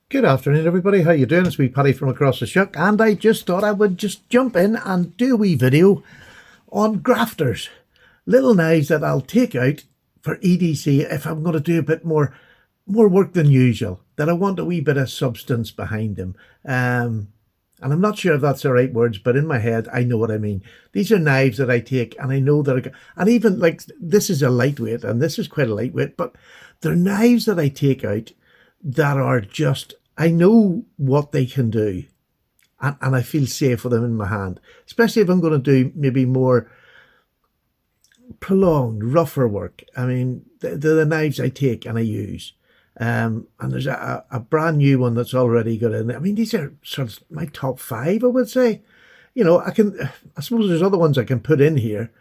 Good afternoon, everybody. How you doing? It's me, Paddy from across the shuck, and I just thought I would just jump in and do a wee video on grafters, little knives that I'll take out for EDC if I'm going to do a bit more work than usual. That I want a wee bit of substance behind them. And I'm not sure if that's the right words, but in my head, I know what I mean. These are knives that I take, and I know that, and even like this is a lightweight, and this is quite a lightweight, but they're knives that I take out that are just, I know what they can do, and I feel safe with them in my hand, especially if I'm going to do maybe more prolonged, rougher work. I mean, they're the knives I take and I use. And there's a brand new one that's already got in. I mean, these are sort of my top 5, I would say. You know, I suppose there's other ones I can put in here,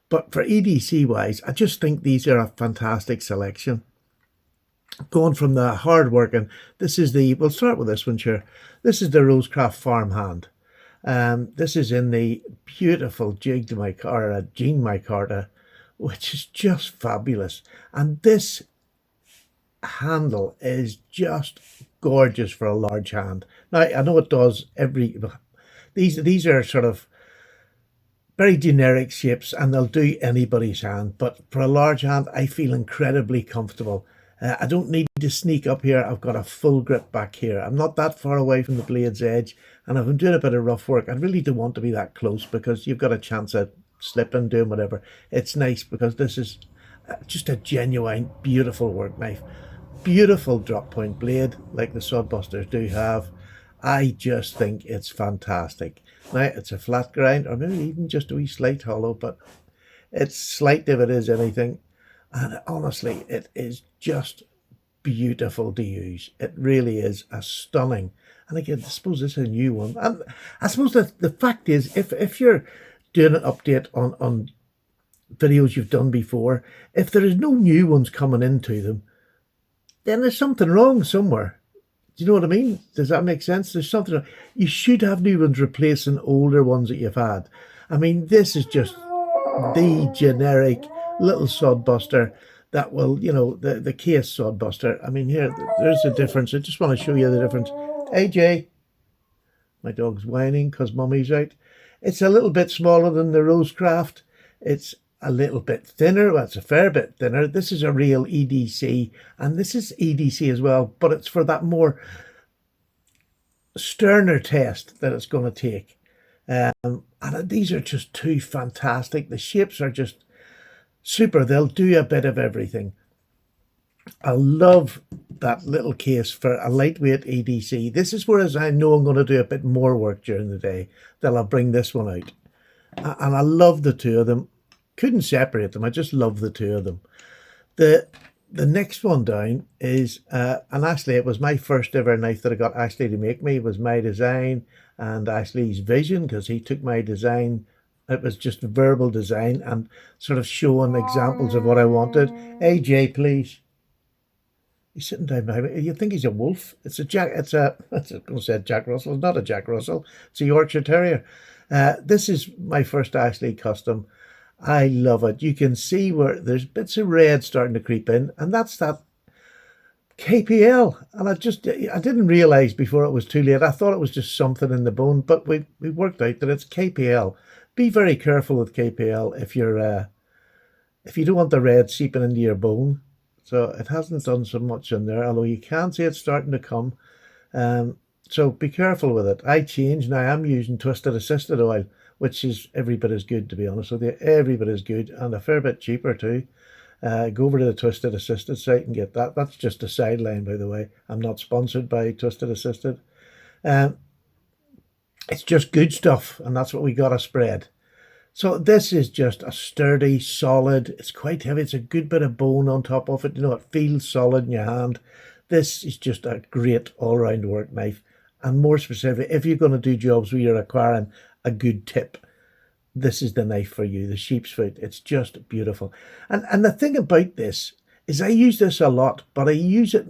but for EDC wise, I just think these are a fantastic selection. Going from the hard work, and this is we'll start with this one, sure. This is the Rosecraft Farmhand. This is in the beautiful Jean Micarta, which is just fabulous. And this handle is just gorgeous for a large hand. Now, I know it does these are sort of very generic shapes, and they'll do anybody's hand, but for a large hand, I feel incredibly comfortable. I don't need to sneak up here. I've got a full grip back here. I'm not that far away from the blade's edge, and if I'm doing a bit of rough work, I really don't want to be that close because you've got a chance of slipping, doing whatever. It's nice because this is just a genuine, beautiful work knife. Beautiful drop point blade like the Sodbusters do have. I just think it's fantastic. Now, it's a flat grind, or maybe even just a wee slight hollow, but it's slight if it is anything. And honestly, it is just beautiful to use. It really is a stunning. And again, I suppose this is a new one. And I suppose the fact is, if you're doing an update on videos you've done before, if there is no new ones coming into them, then there's something wrong somewhere. Do you know what I mean? Does that make sense? There's something wrong. You should have new ones replacing older ones that you've had. I mean, this is just the generic little sodbuster that will, you know, the case sodbuster. I mean, there's a difference. I just want to show you the difference. AJ, my dog's whining because mummy's out. It's a little bit smaller than the Rosecraft. It's a little bit thinner. Well, it's a fair bit thinner. This is a real EDC, and this is EDC as well, but it's for that more sterner test that it's going to take. And these are just two fantastic. The shapes are just super. They'll do a bit of everything. I love that little case for a lightweight EDC. This is whereas I know I'm going to do a bit more work during the day, that I'll bring this one out. And I love the two of them. Couldn't separate them. I just love the two of them. The next one down is, and actually it was my first ever knife that I got Ashley to make me. It was my design and Ashley's vision, because he took my design. It was just verbal design and sort of showing examples of what I wanted. AJ, please. He's sitting down behind me. You think he's a wolf? It's a I was going to say Jack Russell. It's not a Jack Russell. It's a Yorkshire Terrier. This is my first Ashley custom. I love it. You can see where there's bits of red starting to creep in, and that's that KPL. And I didn't realize before it was too late. I thought it was just something in the bone, but we worked out that it's KPL. Be very careful with KPL if you don't want the red seeping into your bone. So it hasn't done so much in there, although you can see it's starting to come. So be careful with it. I changed. Now I'm using twisted assisted oil, which is every bit as good, to be honest with you. Every bit as good, and a fair bit cheaper too. Go over to the Twisted Assisted site and get that. That's just a sideline, by the way. I'm not sponsored by Twisted Assisted. It's just good stuff, and that's what we got to spread. So this is just a sturdy, solid, it's quite heavy. It's a good bit of bone on top of it. You know, it feels solid in your hand. This is just a great all-round work knife. And more specifically, if you're going to do jobs where you're requiring a good tip, this is the knife for you, the sheep's foot. It's just beautiful. And the thing about this is I use this a lot, but I use it,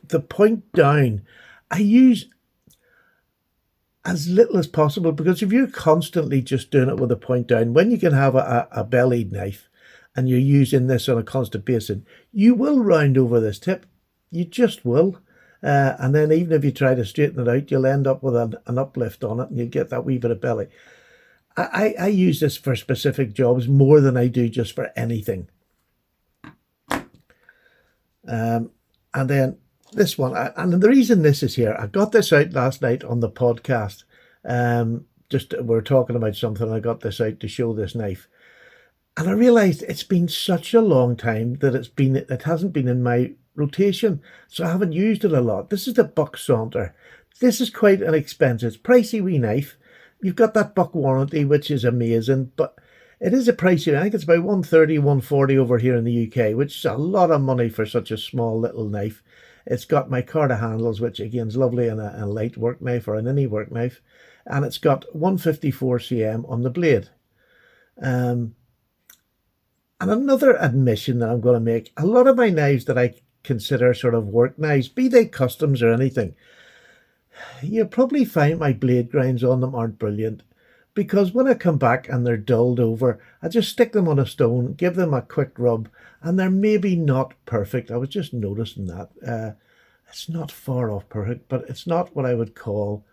the point down, I use as little as possible, because if you're constantly just doing it with a point down, when you can have a bellied knife and you're using this on a constant basis, you will round over this tip. You just will. And then even if you try to straighten it out, you'll end up with an uplift on it, and you get that wee bit of belly. I use this for specific jobs more than I do just for anything. And then this one, and the reason this is here, I got this out last night on the podcast. Just we're talking about something, I got this out to show this knife. And I realised it's been such a long time that it hasn't been in my rotation, so I haven't used it a lot. This is the Buck Saunter. This is quite an expensive, pricey wee knife. You've got that Buck warranty, which is amazing, but it is a pricey. I think it's about 130, 140 over here in the UK, which is a lot of money for such a small little knife. It's got my micarta handles, which again is lovely in a light work knife or an any work knife, and it's got 154 cm on the blade. And another admission that I'm going to make, a lot of my knives that I consider sort of work knives, be they customs or anything, you'll probably find my blade grinds on them aren't brilliant, because when I come back and they're dulled over, I just stick them on a stone, give them a quick rub, and they're maybe not perfect. I was just noticing that. It's not far off perfect, but it's not what I would call...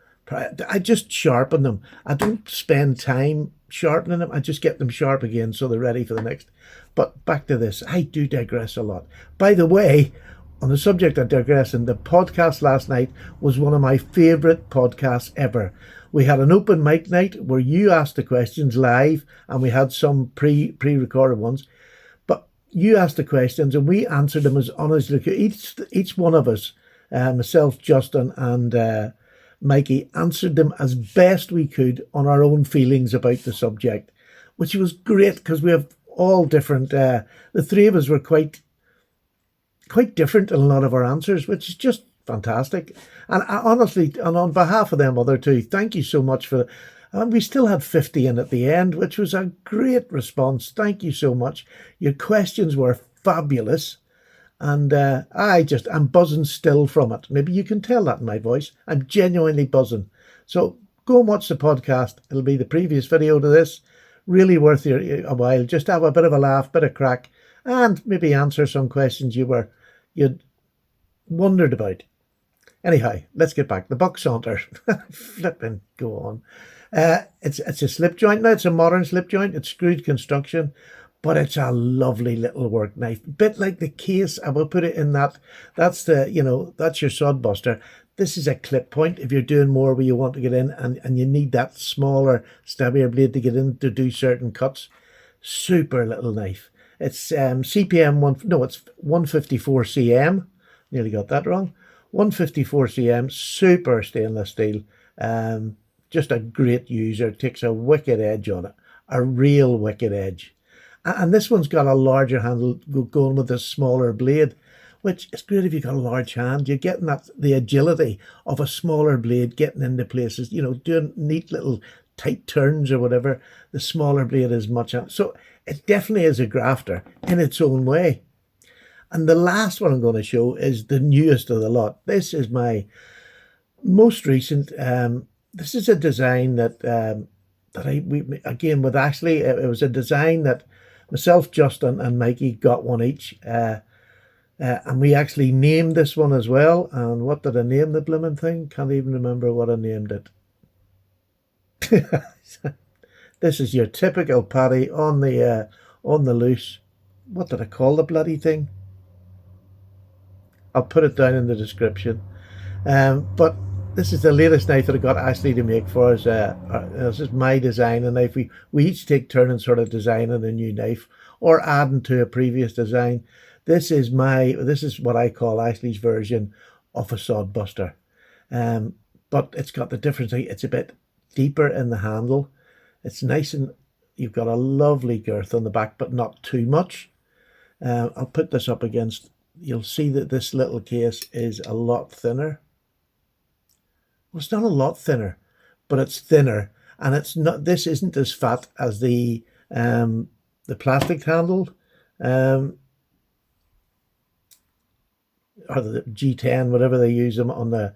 I just sharpen them. I don't spend time sharpening them. I just get them sharp again so they're ready for the next. But back to this. I do digress a lot. By the way, on the subject of digressing, the podcast last night was one of my favourite podcasts ever. We had an open mic night where you asked the questions live, and we had some pre-recorded ones. But you asked the questions and we answered them as honestly. Each one of us, myself, Justin, and Mikey, answered them as best we could on our own feelings about the subject, which was great because we have all different. The three of us were quite different in a lot of our answers, which is just fantastic. And honestly, and on behalf of them other two, thank you so much for. And we still had 50 in at the end, which was a great response. Thank you so much. Your questions were fabulous. And I'm buzzing still from it. Maybe you can tell that in my voice. I'm genuinely buzzing. So go and watch the podcast. It'll be the previous video to this. Really worth a while. Just have a bit of a laugh, bit of crack, and maybe answer some questions you'd wondered about. Anyhow, let's get back. The Buck Saunter. Flipping, go on. It's a slip joint now. It's a modern slip joint. It's screwed construction. But it's a lovely little work knife. Bit like the case, I will put it in that. That's that's your sod buster. This is a clip point if you're doing more where you want to get in and you need that smaller, stabbier blade to get in to do certain cuts. Super little knife. It's it's 154 cm. Nearly got that wrong. 154 cm, super stainless steel. Just a great user. Takes a wicked edge on it. A real wicked edge. And this one's got a larger handle going with a smaller blade, which is great if you've got a large hand. You're getting the agility of a smaller blade getting into places, doing neat little tight turns or whatever. The smaller blade is much. So it definitely is a grafter in its own way. And the last one I'm going to show is the newest of the lot. This is my most recent. This is a design that again with Ashley. It was a design that myself, Justin, and Mikey got one each. And we actually named this one as well. And what did I name the blooming thing? Can't even remember what I named it. This is your typical Paddy on the loose. What did I call the bloody thing? I'll put it down in the description. But this is the latest knife that I got Ashley to make for us. This is my design of knife. We each take turn in sort of designing a new knife or adding to a previous design. This is what I call Ashley's version of a sod buster. But it's got the difference. It's a bit deeper in the handle. It's nice and you've got a lovely girth on the back, but not too much. I'll put this up against. You'll see that this little case is a lot thinner. Well, it's not a lot thinner, but it's thinner, and it's not. This isn't as fat as the plastic handled, or the G10, whatever they use them on their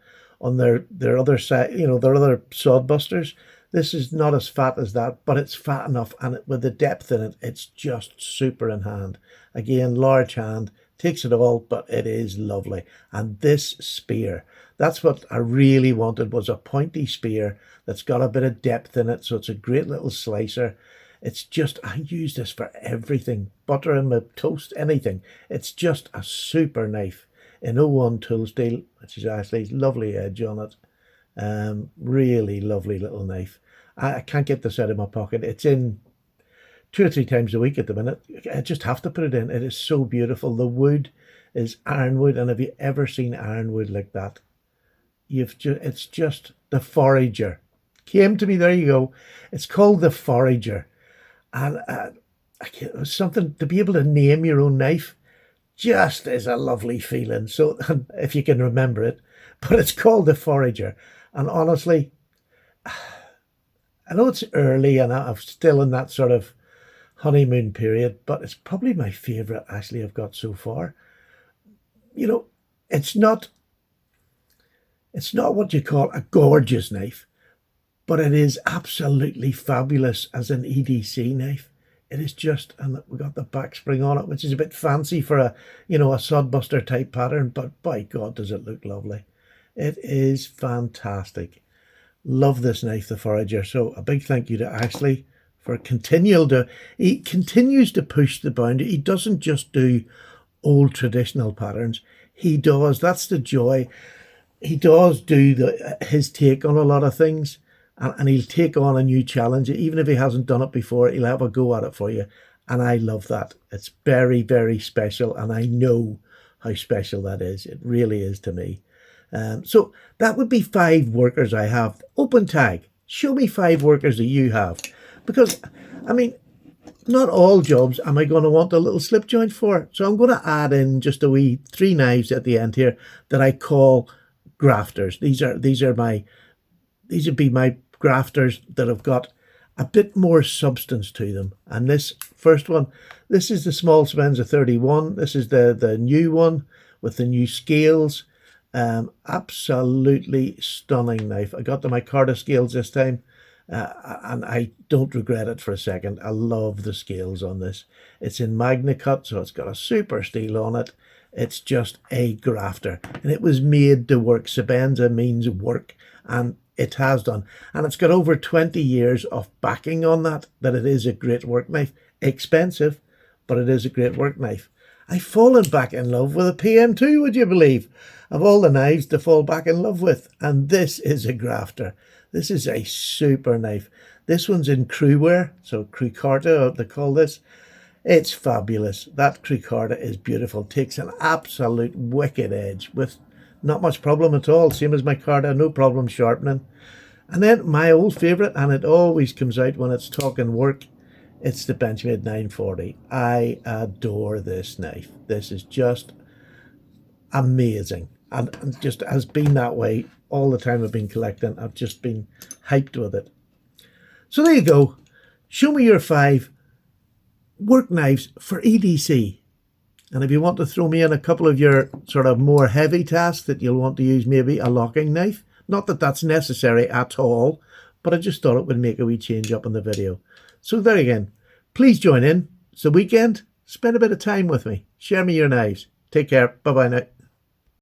other side. Their other sod busters. This is not as fat as that, but it's fat enough, and with the depth in it, it's just super in hand. Again, large hand, Takes it all, but it is lovely. And this spear, that's what I really wanted, was a pointy spear that's got a bit of depth in it. So it's a great little slicer. It's just, I use this for everything. Butter in my toast, anything. It's just a super knife in 01 tool steel, which is actually lovely edge on it. Really lovely little knife. I can't get this out of my pocket. It's in 2 or 3 times a week at the minute. I just have to put it in. It is so beautiful. The wood is ironwood, and have you ever seen ironwood like that? It's just the Forager. Came to me, there you go. It's called the Forager. And it was something to be able to name your own knife. Just is a lovely feeling. So if you can remember it, but it's called the Forager. And honestly, I know it's early and I'm still in that sort of honeymoon period, but it's probably my favorite actually I've got so far. You know, it's not what you call a gorgeous knife, but it is absolutely fabulous as an EDC knife. It is just, and we've got the back spring on it, which is a bit fancy for a sodbuster type pattern, but by God, does it look lovely. It is fantastic. Love this knife, the Forager. So a big thank you to Ashley for he continues to push the boundary. He doesn't just do old traditional patterns. He does, that's the joy. He does do his take on a lot of things. And he'll take on a new challenge. Even if he hasn't done it before, he'll have a go at it for you. And I love that. It's very, very special. And I know how special that is. It really is to me. So that would be 5 workers I have. Open tag. Show me 5 workers that you have. Because, I mean, not all jobs am I going to want a little slip joint for. So I'm going to add in just a wee 3 knives at the end here that I call grafters. These would be my grafters that have got a bit more substance to them. And this first one, this is the small Spencer 31. This is the new one with the new scales. Absolutely stunning knife. I got the micarta scales this time, and I don't regret it for a second. I love the scales on this. It's in Magna Cut, so it's got a super steel on it. It's just a grafter, and it was made to work. Sebenza means work, and it has done. And it's got over 20 years of backing on that it is a great work knife. Expensive, but it is a great work knife. I've fallen back in love with a PM2, would you believe? Of all the knives to fall back in love with. And this is a grafter. This is a super knife. This one's in crewware, so Crucarta, they call this. It's fabulous. That Crucarta is beautiful. Takes an absolute wicked edge with not much problem at all. Same as my Carta, no problem sharpening. And then my old favourite, and it always comes out when it's talking work, it's the Benchmade 940. I adore this knife. This is just amazing. And just has been that way all the time I've been collecting. I've just been hyped with it. So there you go. Show me your 5 work knives for EDC. And if you want to throw me in a couple of your sort of more heavy tasks that you'll want to use maybe a locking knife, not that that's necessary at all, but I just thought it would make a wee change up in the video. So there again, please join in. It's the weekend. Spend a bit of time with me. Share me your knives. Take care. Bye-bye now.